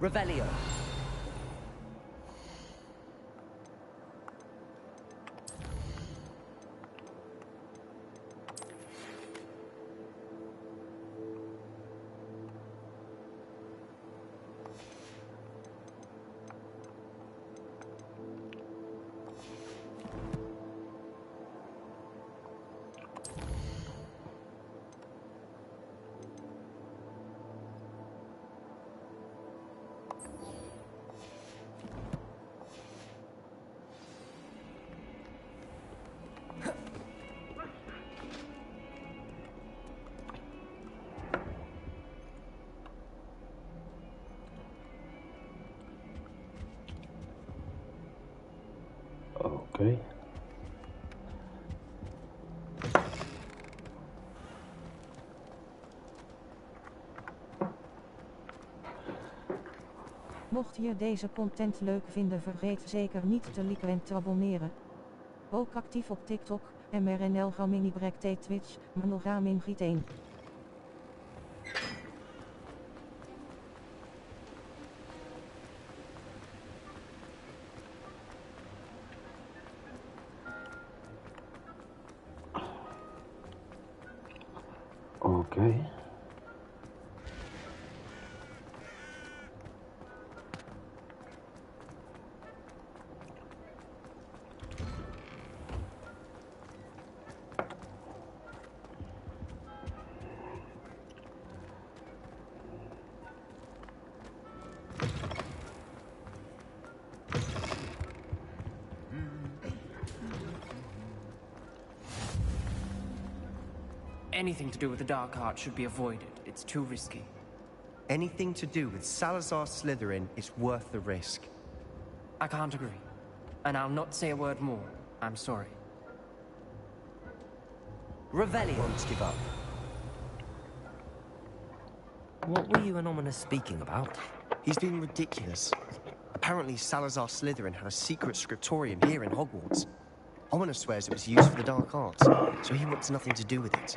Revelio. Oké. Mocht je deze content leuk vinden, vergeet zeker niet te liken en te abonneren. Ook actief op TikTok, MR-NL-GASMING-YT, Twitch, MR-NL-GASMING-YT. Oké. Anything to do with the dark art should be avoided. It's too risky. Anything to do with Salazar Slytherin is worth the risk. I can't agree. And I'll not say a word more. I'm sorry. Revelio. Won't give up. What were you and Ominous speaking about? He's being ridiculous. Apparently Salazar Slytherin had a secret scriptorium here in Hogwarts. Ominous swears it was used for the dark arts, so he wants nothing to do with it.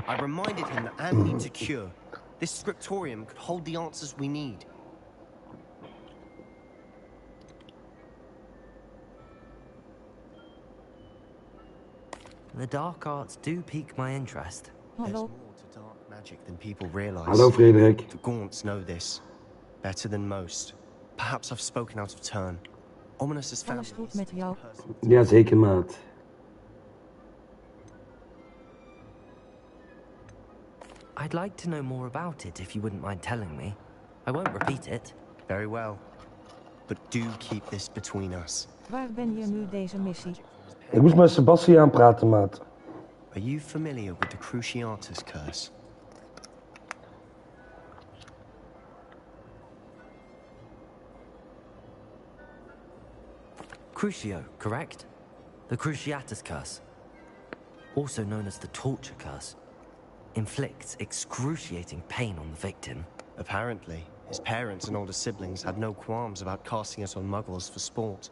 I reminded him that Anne needs a cure. This scriptorium could hold the answers we need. The dark arts do pique my interest. There's Hallo. more to dark magic than people realize. Hallo Frederik. The Gaunts know this better than most. Perhaps I've spoken out of turn. Ominous's family Alles goed met jou? Ja, zeker maat. I'd like to know more about it if you wouldn't mind telling me. I won't repeat it. Very well. But do keep this between us. Waar ben je nu deze missie? Ik moest met Sebastiaan praten, maat. Are you familiar with the Cruciatus curse? Crucio, correct? The Cruciatus curse. Also known as the torture curse. Inflicts excruciating pain on the victim. Apparently, his parents and older siblings had no qualms about casting it on muggles for sport.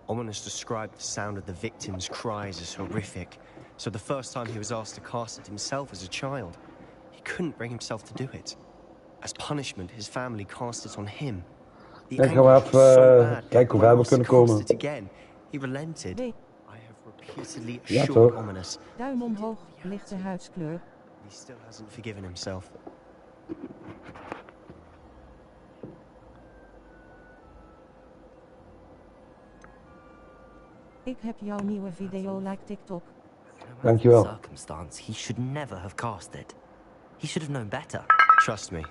Ominous described the sound of the victim's cries as horrific, so the first time he was asked to cast it himself as a child, he couldn't bring himself to do it. As punishment, his family cast it on him. The Ja, gaan we anguish was so even bad, kijken hoe when ver we Ominous kunnen cast komen. it again, he relented. Nee. I have repeatedly Ja, assured toch? Ominous, Duim omhoog, lichte huidskleur. he still hasn't forgiven himself. Ik heb jouw nieuwe video like TikTok. Dankjewel. Circumstance, he should never have cast it. He should have known better. Trust me,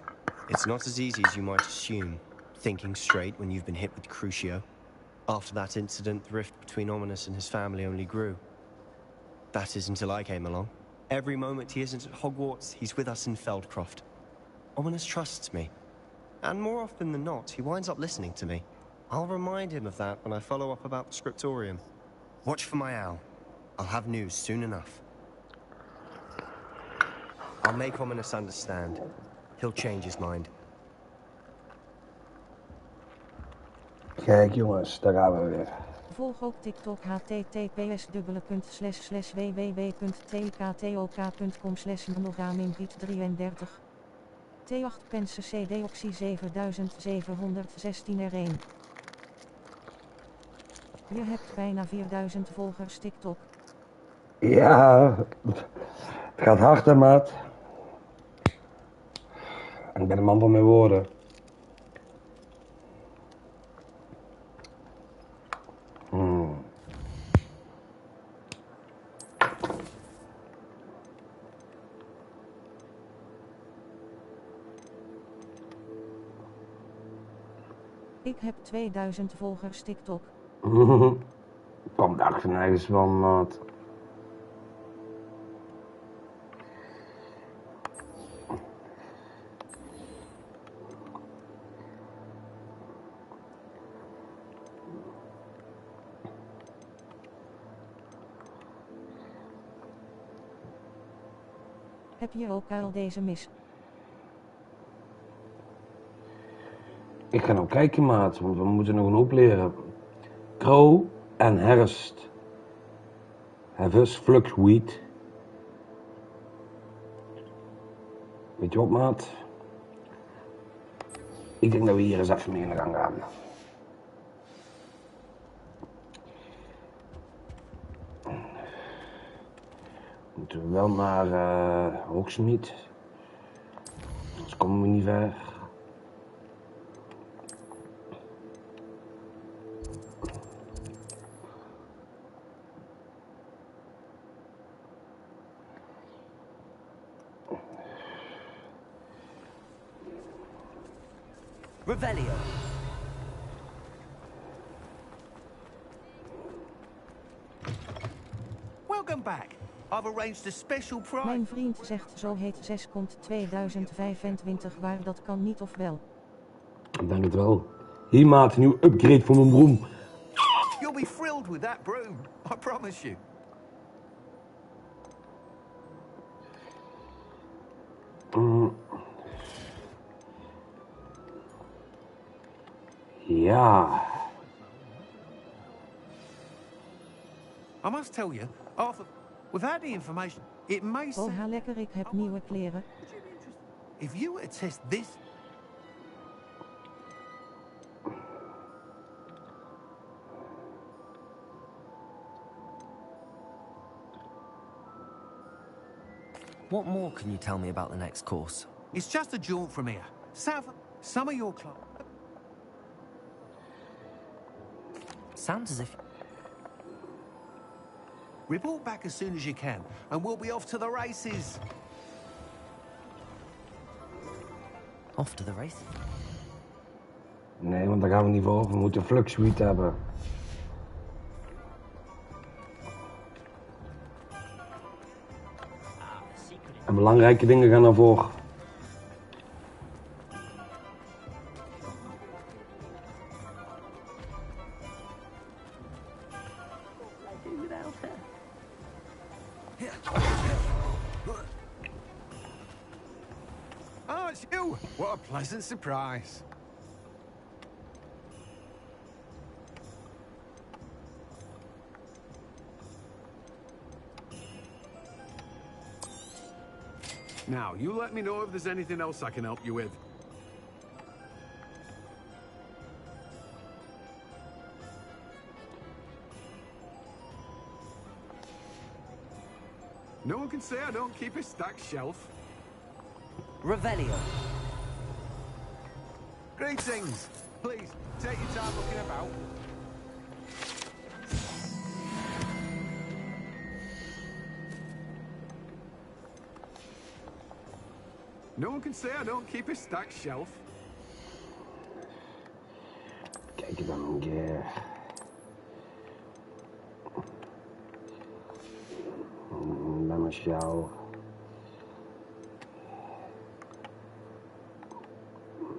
it's not as easy as you might assume, thinking straight when you've been hit with Crucio. After that incident, the rift between Ominous and his family only grew. That is until I came along. Every moment he isn't at Hogwarts, he's with us in Feldcroft. Ominous trusts me. And more often than not, he winds up listening to me. I'll remind him of that when I follow up about the scriptorium. Watch for my owl. I'll have news soon enough. I'll make Ominous understand. He'll change his mind. Kijk jongens, daar gaan we weer. Volg ook TikTok https://www.tiktok.com/monogaming-33. T8 pense CD-oxy 7716 R1. Je hebt bijna 4000 volgers TikTok. Ja, het gaat hard hè, maat. En ik ben een man van mijn woorden. Ik heb 2000 volgers TikTok. Komt echt nergens van, maat. Heb je ook al deze mis? Ik ga nou kijken, maat, want we moeten nog een hoop leren. Crow en herfst. Herfst, flux, wheat. Weet je wat, maat? Ik denk dat we hier eens even mee in de gang gaan. Moeten we wel naar Hogsmeade. Anders komen we niet ver. Revelio. Welcome back. I've arranged a special prize. Mijn vriend zegt zo heet 6 komt 2025 waar dat kan niet of wel. Ik denk het wel. Hier, maat, een nieuw upgrade voor mijn broom. You'll be thrilled with that broom. I promise you. Ja. I must tell you, Arthur, without the information, it may Oh seem... ha lekker, ik heb nieuwe kleren. If you were to test this... What more can you tell me about the next course? It's just a jaunt from here. South... Some of your club... Sounds as if... Report back as soon as you can, and we'll be off to the races. Off to the race? Nee, want daar gaan we niet voor. We moeten flux, wheat hebben. En belangrijke dingen gaan naar voren. Oh, it's you! What a pleasant surprise. Now, you let me know if there's anything else I can help you with. No one can say I don't keep a stacked shelf. Revelio. Greetings. Please, take your time looking about. No one can say I don't keep a stacked shelf. Kijk dan een keer. Ben met jou.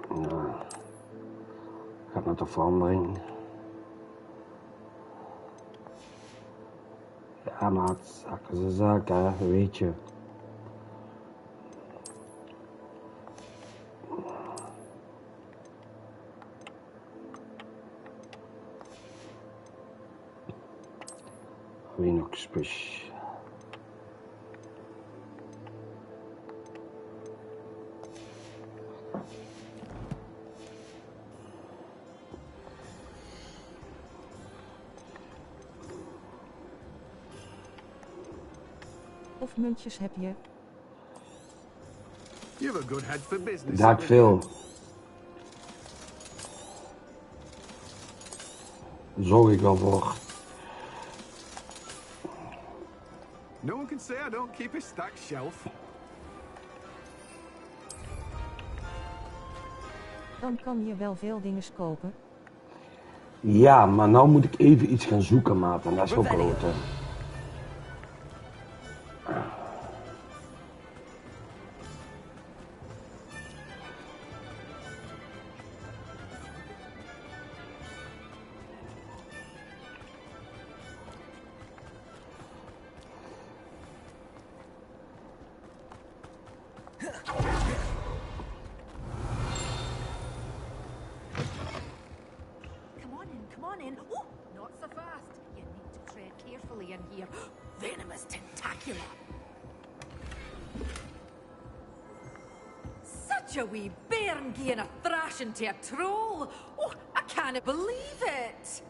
Nou, gaat naar de verandering. Ja, maat, zaken zijn zaken, hè, weet je. Wie nog spush. Of muntjes heb je? You have a good head for business. Daar veel. Zorg ik wel voor. No one can say I don't keep a stacked shelf. Dan kan je wel veel dingen kopen. Ja, maar nou moet ik even iets gaan zoeken, maat. En dat is ook klote. Come on in. Oh, not so fast. You need to tread carefully in here. Venomous tentacular. Such a wee bairn giving a thrashing to a troll. Oh, I can't believe it.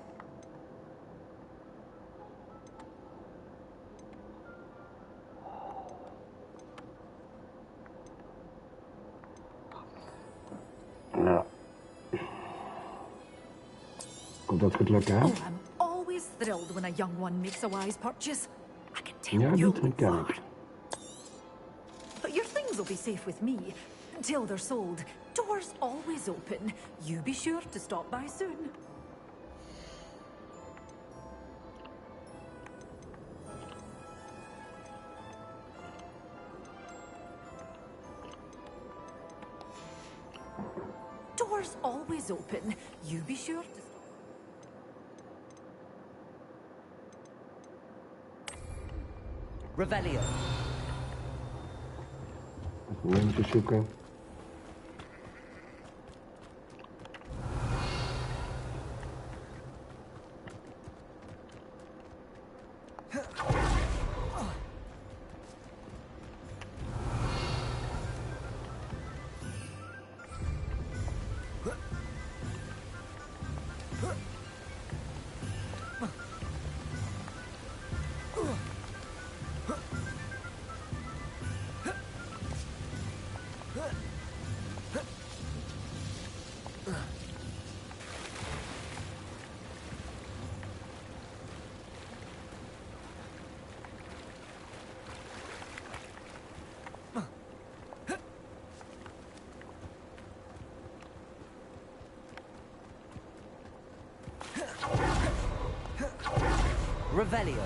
Ja. Komt dat goed lukken, hè? Oh, I'm always thrilled when a young one makes a wise purchase. I can tell Ja, you dat ken are. ik. But your things will be safe with me until they're sold. Doors always open. You be sure to stop by soon. Doors always open. You be sure to stop. Revelio. Even muntjes zoeken. Revelio.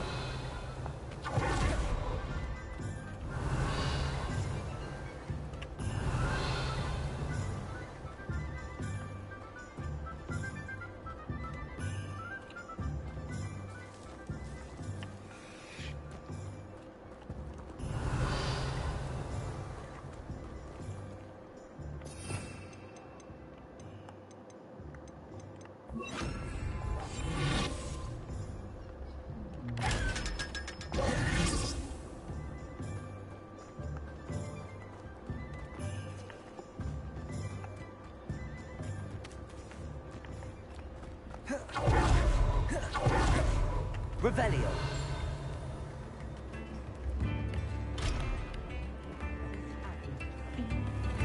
Revelio.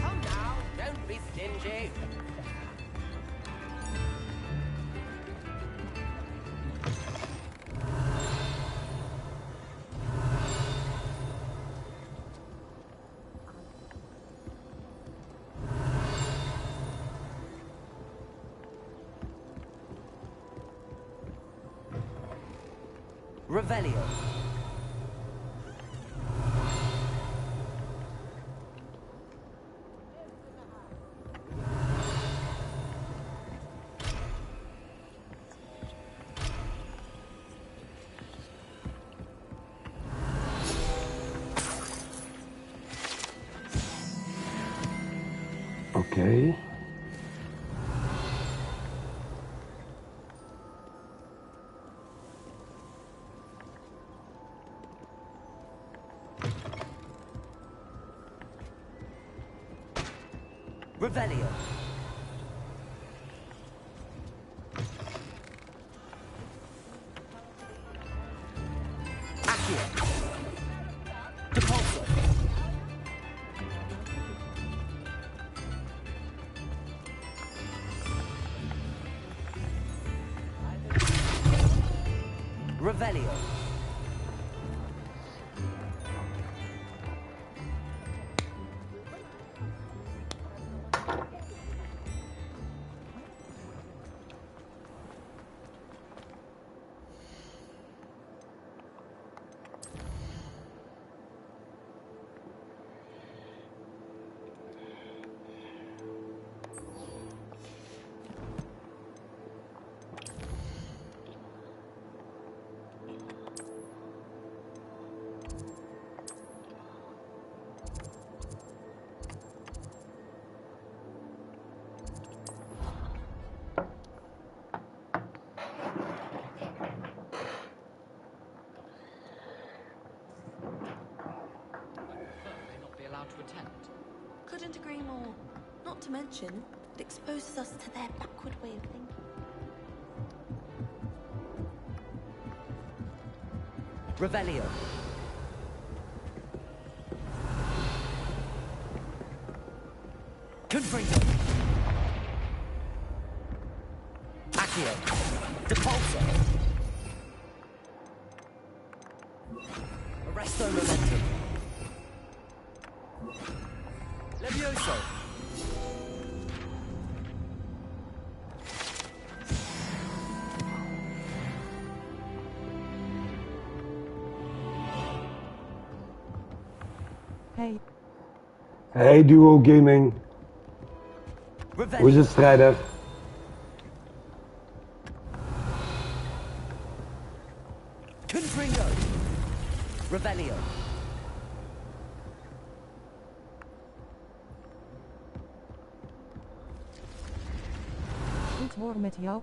Come now, don't be stingy. Revelio. Oké. Revelio. Accio. Revelio. Couldn't agree more. Not to mention, it exposes us to their backward way of thinking. Revelio. Confringo. Accio. Depulso. Arresto momentum. Levioso. Hey. Hey Duo Gaming. Revelio. Hoe is het, strijder? Confringo. Revelio. Goed hoor met jou.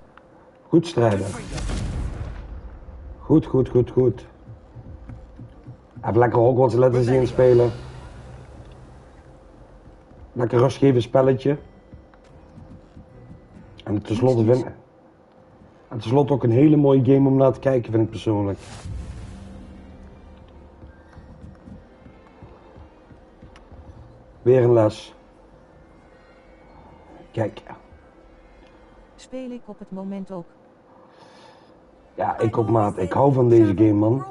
Goed, strijder. Goed, goed, goed, goed. Even lekker Hogwarts letten zien spelen. Lekker rustgeven spelletje. En tenslotte ook een hele mooie game om naar te kijken, vind ik persoonlijk. Weer een les. Kijk. Speel ik op het moment ook. Ja, ik ook, maat. Ik hou van deze game, man.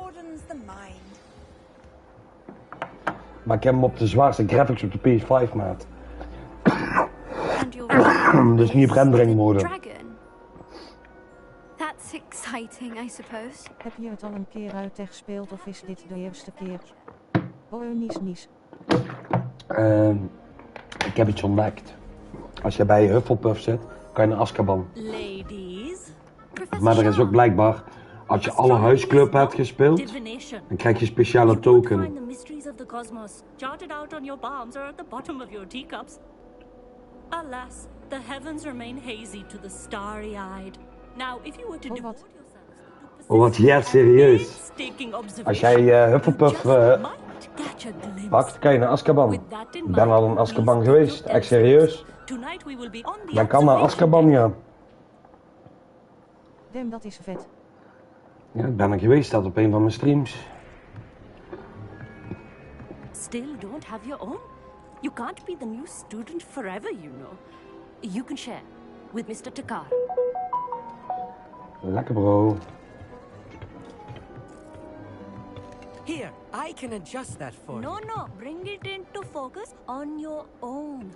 Maar ik heb hem op de zwaarste graphics op de PS5, maat. Dus niet op rendering mode. That's exciting, I suppose. Heb je het al een keer uitgespeeld of is dit de eerste keer? Oh, nies. Ik heb iets ontdekt. Als je bij Hufflepuff zit, kan je naar Azkaban. Maar er is ook blijkbaar, als je alle huisclub hebt gespeeld, dan krijg je een speciale token. Alas, the heavens remain hazy to the starry-eyed. Now, if you were to devote yourselves to Oh, wat? Ja, serieus. Als jij Hufflepuff pakt, kan je naar Azkaban. Ik ben al in Azkaban geweest, echt serieus. Dan kan naar Azkaban, ja. Damn, dat is vet. Ja, ik ben er geweest, dat op een van mijn streams. still don't have your own? You can't be the new student forever, you know. You can share with Mr. Takar. Lekker bro. Here, I can adjust that for you. No, bring it into focus on your own.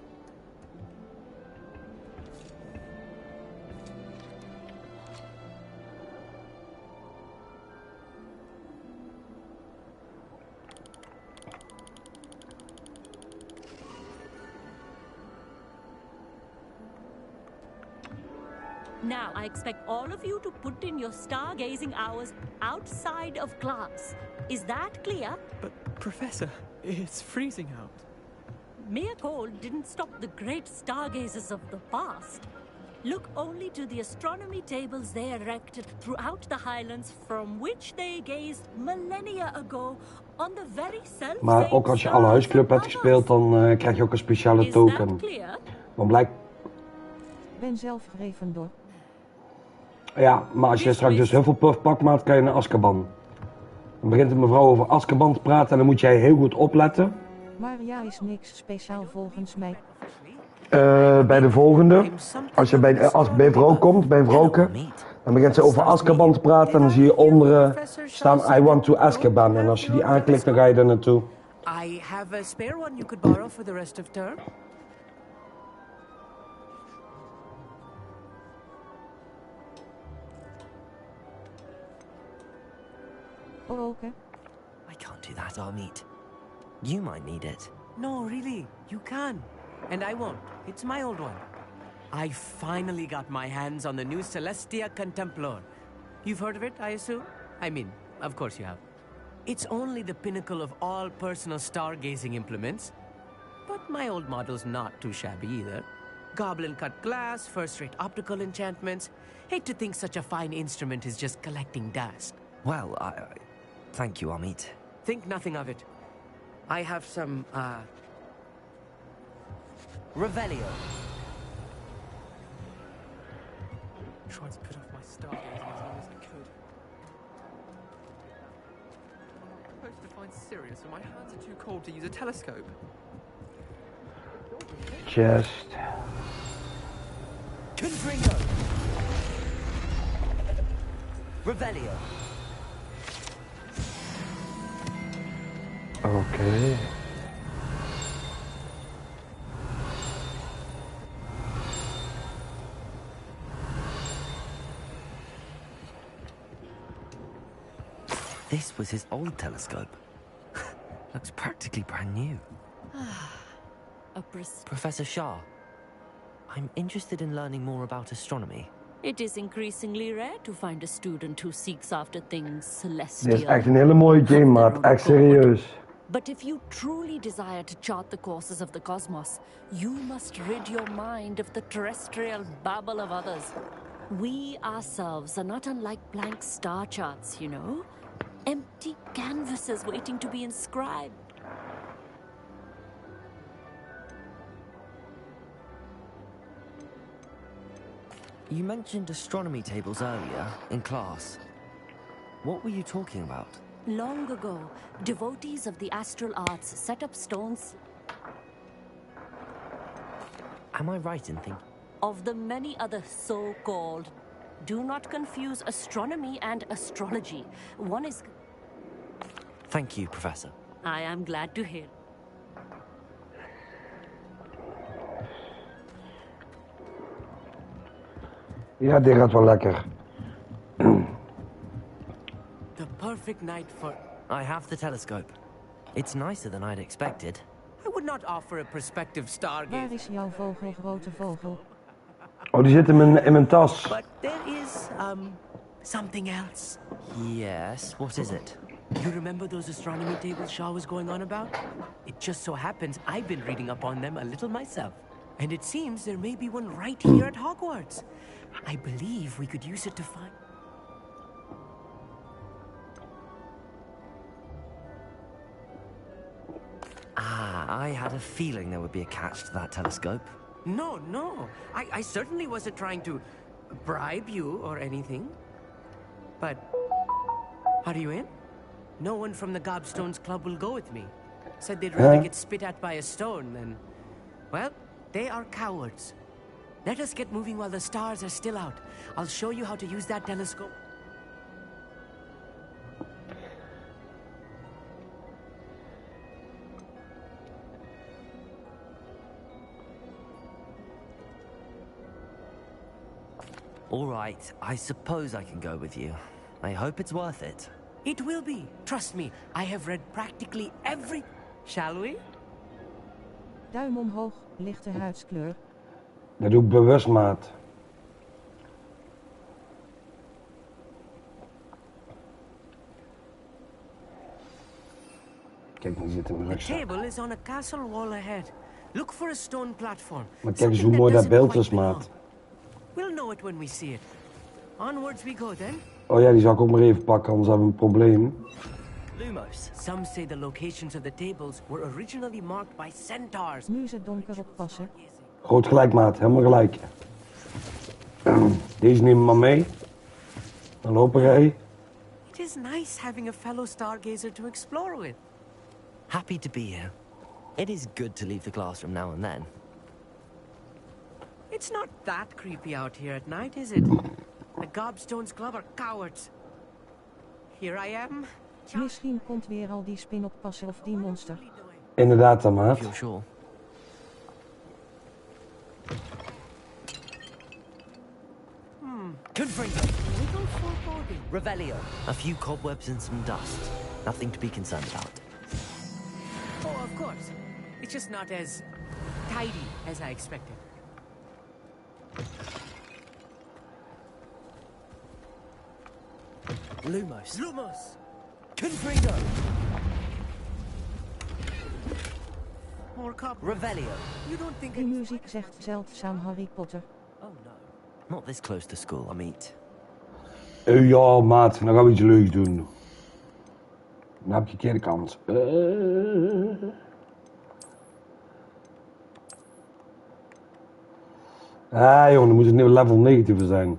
Now, I expect all of you to put in your stargazing hours outside of class. Is that clear? But, Professor, it's freezing out. Mere cold didn't stop the great stargazers of the past. Look only to the astronomy tables they erected throughout the Highlands from which they gazed millennia ago on the very self. Maar ook als je alle huisclub hebt gespeeld, dan krijg je ook een speciale token. Dan blijkt... Ik ben zelf Gryffindor. Ja, maar als je straks dus Hufflepuff pakt, maat, kan je naar Azkaban. Dan begint de mevrouw over Azkaban te praten en dan moet jij heel goed opletten. Maar ja, is niks speciaal volgens mij. Bij de volgende, als je bij een vrouw komt, bij een vrouwke, Dan begint ze over Azkaban te praten en dan zie je onder staan I want to Azkaban. En als je die aanklikt, dan ga je er naartoe. I have a spare one you could borrow for the rest of term. Oh, okay. I can't do that, Amit. You might need it. No, really, you can. And I won't. It's my old one. I finally got my hands on the new Celestia Contemplar. You've heard of it, I assume? I mean, of course you have. It's only the pinnacle of all personal stargazing implements. But my old model's not too shabby either. Goblin-cut glass, first-rate optical enchantments. Hate to think such a fine instrument is just collecting dust. Well, thank you, Amit. Think nothing of it. I have some, Revelio. Tried to put off my stargazing as long as I could. I'm supposed to find Sirius, and my hands are too cold to use a telescope. Chest. Confringo. Revelio. Oké. This was his old telescope. Looks practically brand new. Professor Shah, I'm interested in learning more about astronomy. It is increasingly rare to find a student who seeks after things celestial. Dit is echt een hele mooie game, maat. Echt serieus. But if you truly desire to chart the courses of the cosmos, you must rid your mind of the terrestrial babble of others. We ourselves are not unlike blank star charts, you know? Empty canvases waiting to be inscribed. You mentioned astronomy tables earlier, in class. What were you talking about? Long ago, devotees of the astral arts set up stones. Am I right in thinking? Of the many other so-called. Do not confuse astronomy and astrology. One is... Thank you, Professor. I am glad to hear. Ja, dit gaat wel lekker. The perfect night for... I have the telescope. It's nicer than I'd expected. I would not offer a prospective stargazer. Waar is jouw vogel, grote vogel? Oh, die zit in mijn tas. But there is, something else. Yes, what is it? You remember those astronomy tables Shaw was going on about? It just so happens I've been reading up on them a little myself. And it seems there may be one right here at Hogwarts. I believe we could use it to find... I had a feeling there would be a catch to that telescope. No, no. I certainly wasn't trying to bribe you or anything. But... Are you in? No one from the Gobstones Club will go with me. Said they'd rather get spit at by a stone than... Well, they are cowards. Let us get moving while the stars are still out. I'll show you how to use that telescope. All right, I suppose I can go with you. I hope it's worth it. It will be. Trust me, I have read practically every... Shall we? Duim omhoog, lichte huidskleur. Dat doe ik bewust, maat. Kijk, die zit in mijn rugzak. The table is on a castle wall ahead. Look for a stone platform. Maar kijk eens hoe mooi dat beeld is, maat. We'll know it when we see it. Onwards we go then. Oh ja, die zal ik ook maar even pakken, anders hebben we een probleem. Lumos. Some say the locations of the tables were originally marked by centaurs. Nu is het donker oppassen. Groot gelijk, maat. Helemaal gelijk. Deze neem maar mee. Dan lopen wij. It is nice having a fellow stargazer to explore with. Happy to be here. It is good to leave the classroom now and then. It's not that creepy out here at night, is it? The Gobstones Club are cowards. Here I am. Misschien komt weer al die spin op passen of die monster. Inderdaad dan, maat. If you're sure. Confringo. Little foreboding. Revelio. A few cobwebs and some dust. Nothing to be concerned about. Oh, of course. It's just not as tidy as I expected. Lumos. Lumos. Confringo. More cop. Revelio. You don't think Die muziek zegt zeldzaam Harry Potter. Oh no. Not this close to school, Amit. Ja, maat. Dan gaan we iets leuks doen. Dan heb je een keer de kans. Jongen, dan moet het nu level 90 zijn.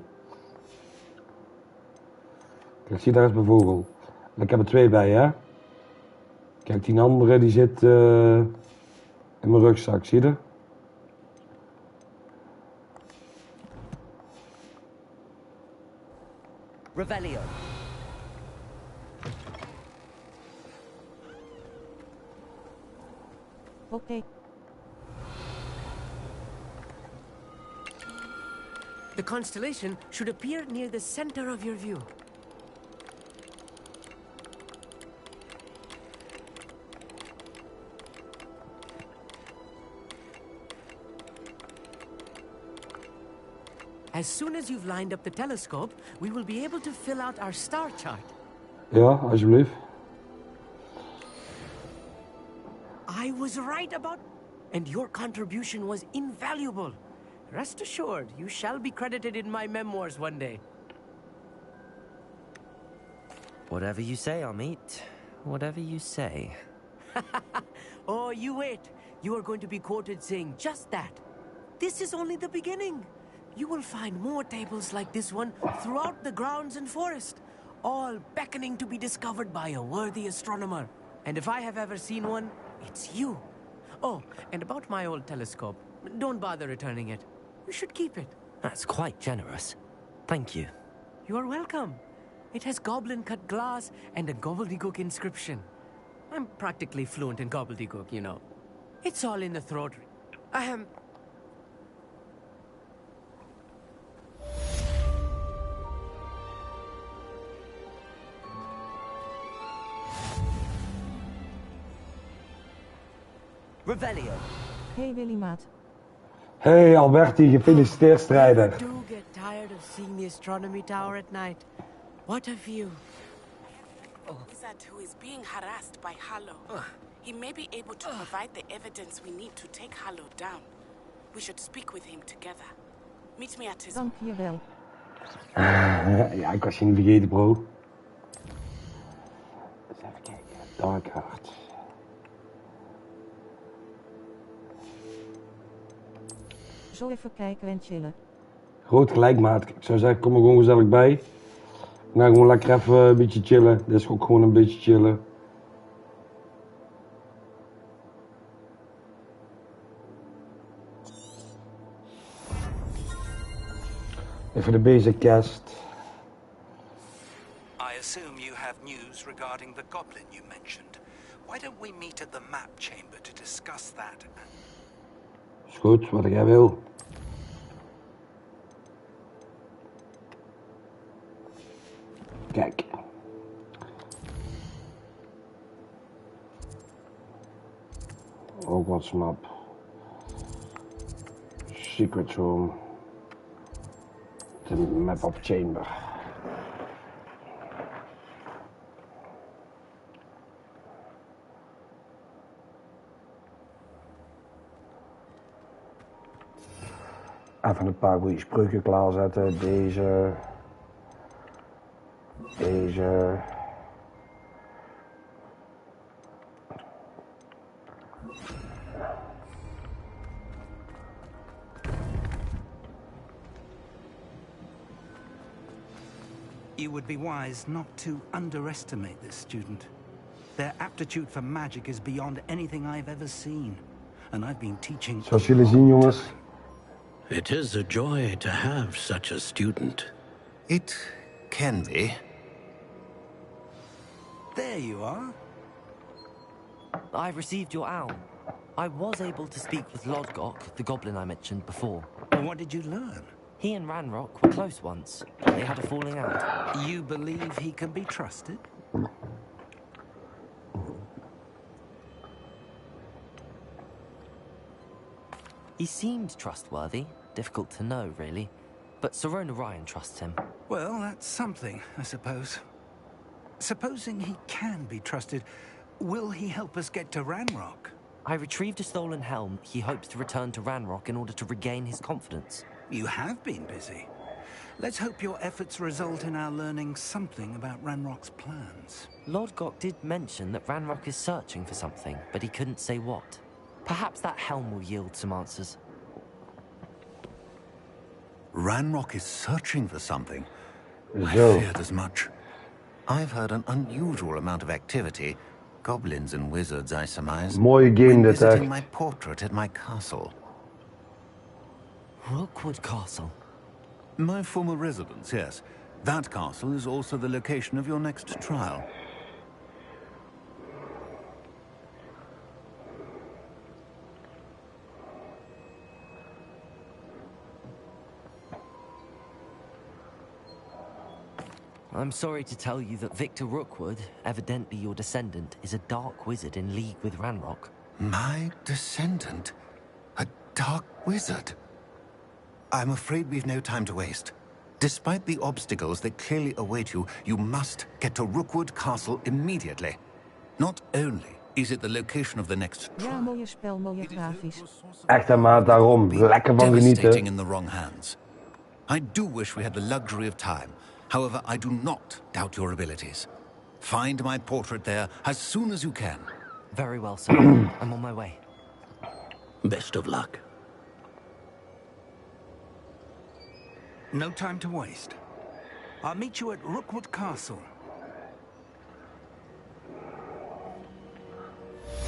Kijk, zie daar eens mijn vogel. Ik heb er 2 bij, hè. Kijk, die andere die zit in mijn rugzak, zie je? Revelio. Oké. The constellation should appear near the center of your view. As soon as you've lined up the telescope, we will be able to fill out our star chart. Ja, alsjeblieft. I was right about... And your contribution was invaluable. Rest assured, you shall be credited in my memoirs one day. Whatever you say, Amit. Whatever you say. Oh, you wait. You are going to be quoted saying just that. This is only the beginning. You will find more tables like this one throughout the grounds and forest, all beckoning to be discovered by a worthy astronomer. And if I have ever seen one, it's you. Oh, and about my old telescope, don't bother returning it. You should keep it. That's quite generous. Thank you. You are welcome. It has goblin-cut glass and a gobbledygook inscription. I'm practically fluent in gobbledygook, you know. It's all in the throat. Ahem. Revelio. Hey Willy maat. Hey Alberti, gefeliciteerd strijder. I do get tired of seeing the astronomy tower at night. What a view. Wizard who is being harassed by Harlow. He may be able to provide the evidence we need to take Harlow down. We should speak with him together. Meet me at his... Dank je wel. Ja, ik was je niet vergeten, bro. Eens even kijken. Dark Heart. Zo even kijken en chillen. Groot gelijk, maat. Ik zou zeggen, kom er gewoon gezellig bij. We gaan gewoon lekker even een beetje chillen. Dit is ook gewoon een beetje chillen. Even de basic cast. I assume you have news regarding the goblin you mentioned. Why don't we meet at the map chamber to discuss that? Is goed, wat jij wil. Kijk. Hogwarts map. Secret room. The map of chamber. Even een paar goede spreuken klaarzetten. Deze. Deze. You would be wise not to underestimate this student. Their aptitude for magic is beyond anything I've ever seen. And I've been teaching... Zoals jullie zien, jongens. It is a joy to have such a student. It can be. There you are. I received your owl. I was able to speak with Lodgok, the goblin I mentioned before. What did you learn? He and Ranrock were close once. They had a falling out. You believe he can be trusted? He seemed trustworthy. Difficult to know, really. But Sirona Ryan trusts him. Well, that's something, I suppose. Supposing he can be trusted, will he help us get to Ranrock? I retrieved a stolen helm. He hopes to return to Ranrock in order to regain his confidence. You have been busy. Let's hope your efforts result in our learning something about Ranrock's plans. Lodgok did mention that Ranrock is searching for something, but he couldn't say what. Perhaps that helm will yield some answers. Ranrock is searching for something. I Zo. feared as much. I've heard an unusual amount of activity. Goblins and wizards, I surmise. Mooie game when dit visiting echt. my portrait at my castle. Rookwood Castle? My former residence, yes. That castle is also the location of your next trial. I'm sorry to tell you that Victor Rookwood, evidently your descendant, is a dark wizard in league with Ranrock. My descendant? A dark wizard? I'm afraid we've no time to waste. Despite the obstacles that clearly await you, you must get to Rookwood Castle immediately. Not only is it the location of the next trial, Ja, mooie spel, mooie grafisch. Echt hè, maat, daarom. Lekker van devastating genieten. in the wrong hands. I do wish we had the luxury of time. However, I do not doubt your abilities. Find my portrait there as soon as you can. Very well, sir. I'm on my way. Best of luck. No time to waste. I'll meet you at Rookwood Castle.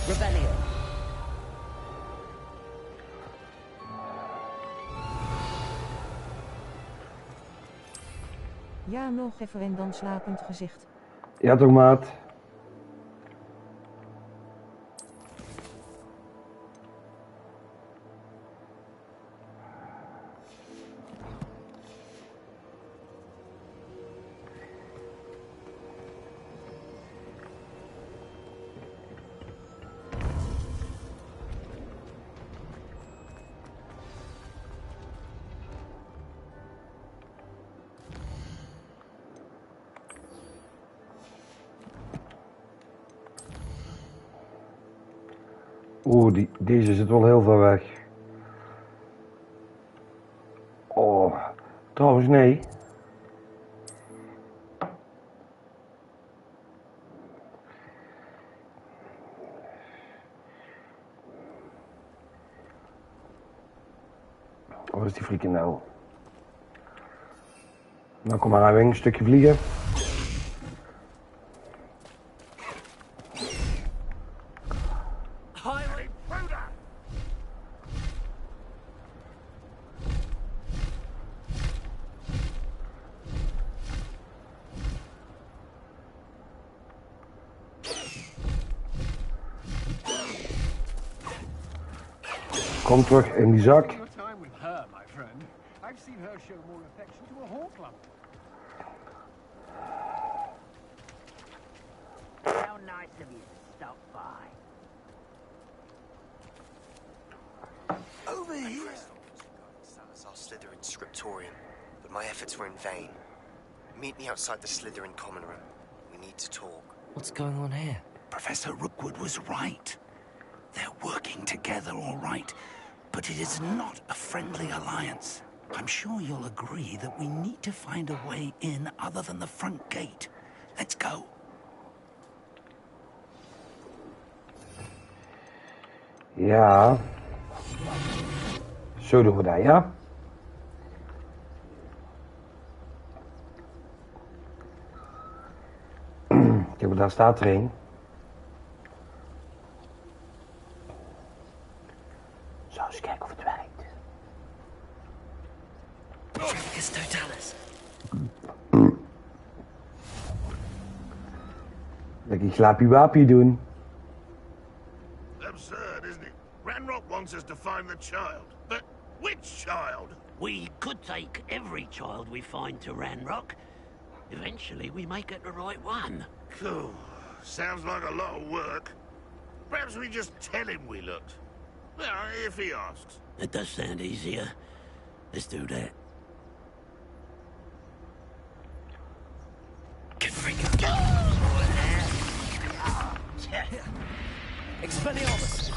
Rebellion. Ja, nog even en dan slapend gezicht. Ja toch, maat? Oeh, deze zit wel heel ver weg. Oh, trouwens nee. Waar is die frikandel? Nou, kom maar, een stukje vliegen. Kom terug in die zak. Your time with her, my friend. I've seen her show more affection to a hawk club. How nice of you to stop by. Over here. Salazar Slytherin scriptorium, but my efforts were in vain. Meet me outside the Slytherin common room. We need to talk. What's going on here? Professor Rookwood was right. They're working together, all right. But it is not a friendly alliance. I'm sure you'll agree that we need to find a way in other than the front gate. Let's go. Ja. Zo doen we dat, ja? Kijk, daar staat er een. Zo, eens kijken of het werkt. Is Totalis. Lekker slaapie-wapie doen. Absurd, isn't it? Ranrock wants us to find the child. But which child? We could take every child we find to Ranrock. Eventually, we may get the right one. Cool. Sounds like a lot of work. Perhaps we just tell him we looked. Well, if he asks. It does sound easier. Let's do that. Expelliarmus!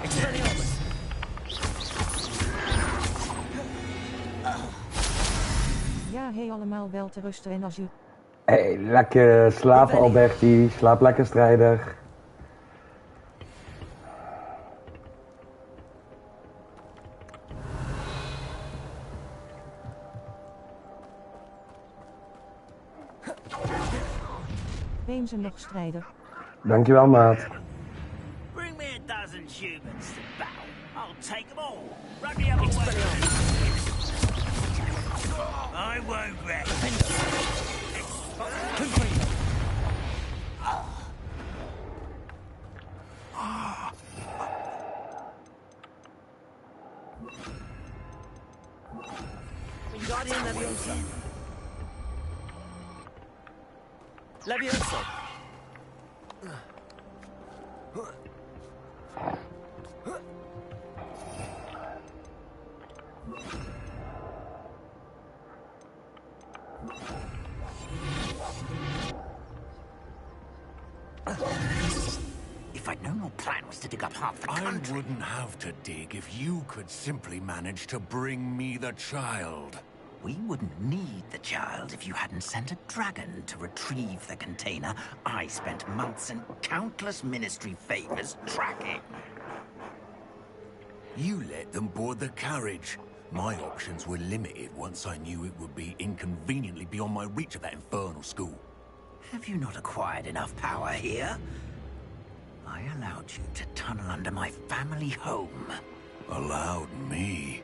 Expelliarmus! Ja, hey allemaal wel te rusten en als u... Hey, lekker slapen Alberti. Slaap lekker strijder. Neem ze nog strijder. Dankjewel, maat. Bring me a dozen humans to battle. I'll take them all. Run the other way. I won't rest. Wingardium Leviosa. Leviosa. If I'd known your plan was to dig up half the country... I wouldn't have to dig if you could simply manage to bring me the child. We wouldn't need the child if you hadn't sent a dragon to retrieve the container I spent months and countless ministry favors tracking. You let them board the carriage. My options were limited once I knew it would be inconveniently beyond my reach of that infernal school. Have you not acquired enough power here? I allowed you to tunnel under my family home. Allowed me?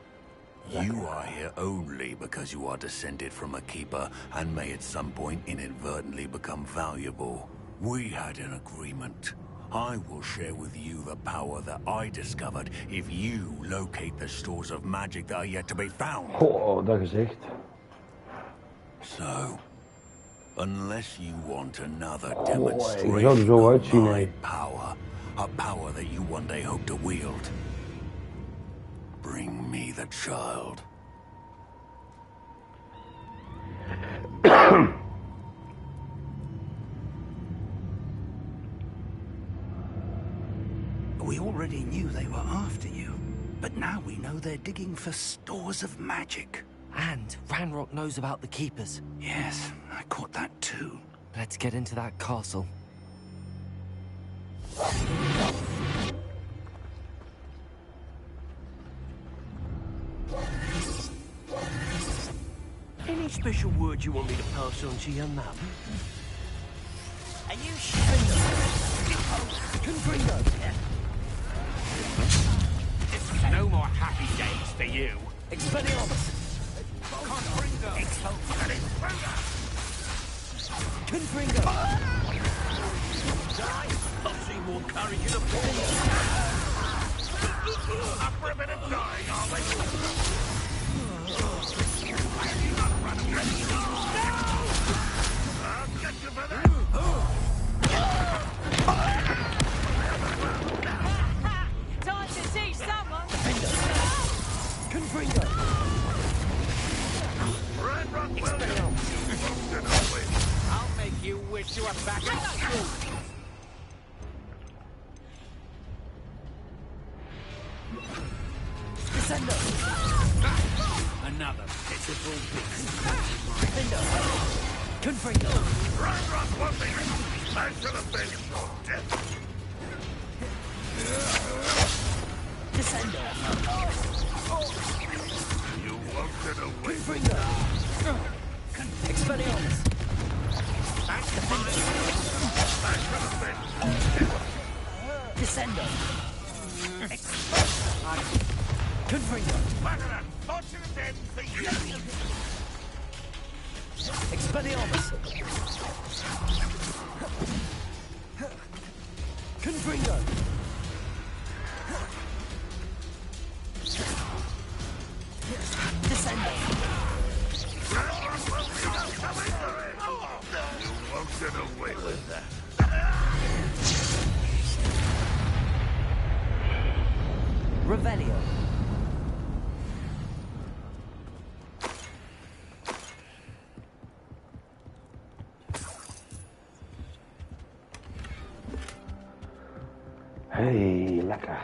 You are here only because you are descended from a keeper and may at some point inadvertently become valuable. We had an agreement. I will share with you the power that I discovered if you locate the stores of magic that are yet to be found. Oh, dat gezicht. So, unless you want another ik demonstration zou er zo of uitzien, my hè. power, a power that you one day hope to wield, bring me the child. We already knew they were after you, but now we know they're digging for stores of magic. And Ranrock knows about the keepers. Yes, I caught that too. Let's get into that castle. Any special word you want me to pass on to your mum? Are you sure? No more happy days for you. Expelliarmus. Confringo. I've seen more courage in a ball. Up for a bit of dying, are we? I'll get you for that. Time to teach someone. Confringo. I'll make you wish you were back at school. Descendo. Another pitiful beast. Defendo. Confringo. Ranrock won't be. I should have been your death. Descendo. You won't get away. Confringo. Expelliarmus. I should have been. Confringo. What an unfortunate end for you! Expelliarmus. Confringo. Descender. You won't get away with that. Revelio. Hey, lekker.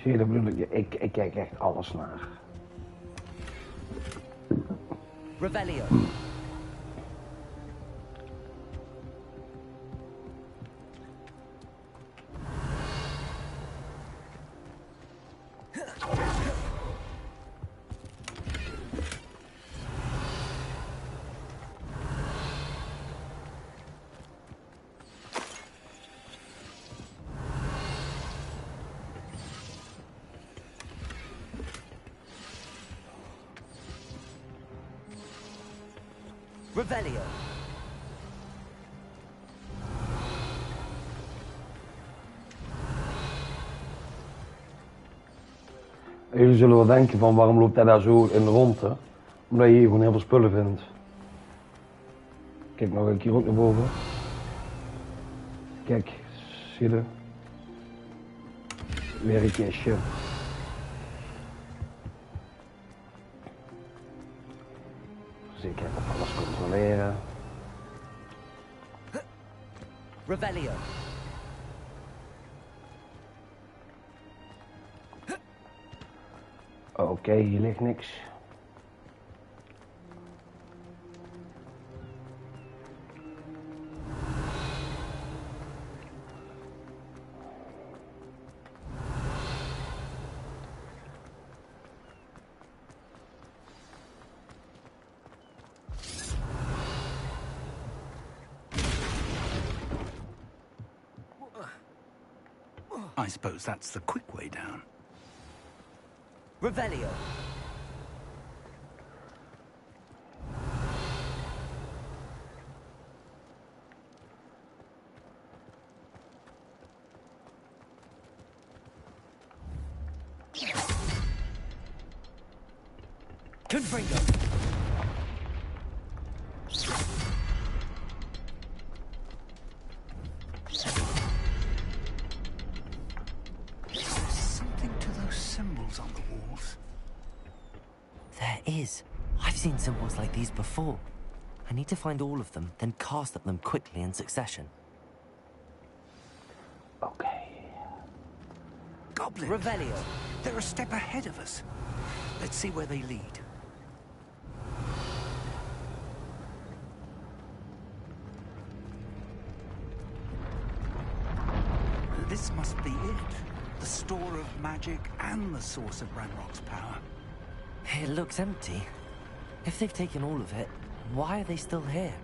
Zie je, dat bedoel ik kijk echt alles naar. Revelio. Revelio. Jullie zullen wel denken van waarom loopt hij daar zo in de ronde? Omdat je hier gewoon heel veel spullen vindt. Kijk, nou ga ik hier ook naar boven. Kijk, zie je? Weer een kistje. Zeker op alles controleren. Revelio. Oké, hier ligt niks. I suppose that's the quick way down. Revelio. Confringo. On the walls. There is. I've seen symbols like these before. I need to find all of them, then cast at them quickly in succession. Okay. Goblin. Revelio. They're a step ahead of us. Let's see where they lead. This must be it. The store of magic and the source of Ranrock's power. It looks empty. If they've taken all of it, why are they still here?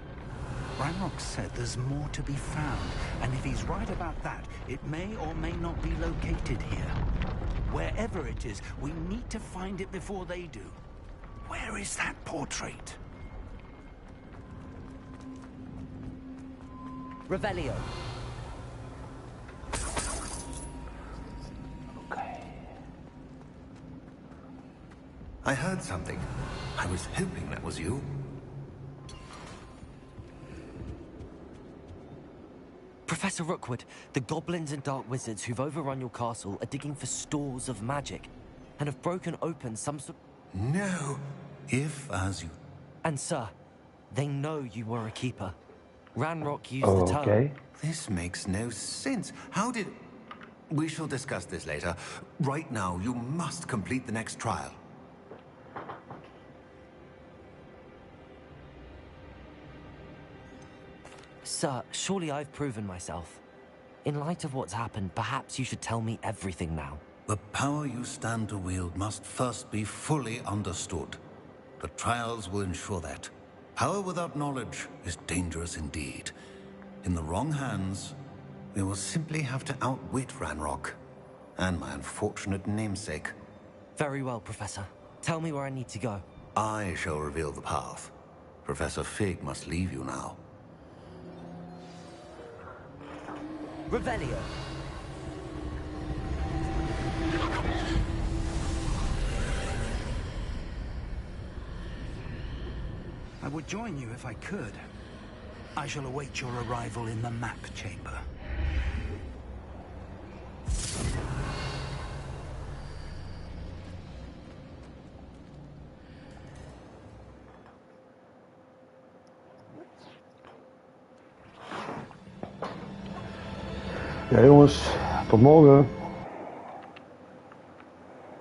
Ranrock said there's more to be found, and if he's right about that, it may or may not be located here. Wherever it is, we need to find it before they do. Where is that portrait? Revelio. I heard something. I was hoping that was you. Professor Rookwood, the goblins and dark wizards who've overrun your castle are digging for stores of magic and have broken open some sort... No, if as you... And sir, they know you were a keeper. Ranrock used the term... This makes no sense. How did... We shall discuss this later. Right now, you must complete the next trial. Sir, surely I've proven myself. In light of what's happened, perhaps you should tell me everything now. The power you stand to wield must first be fully understood. The trials will ensure that. Power without knowledge is dangerous indeed. In the wrong hands, we will simply have to outwit Ranrock and my unfortunate namesake. Very well, Professor. Tell me where I need to go. I shall reveal the path. Professor Fig must leave you now. Revelio. I would join you if I could. I shall await your arrival in the map chamber. Ja jongens, tot morgen.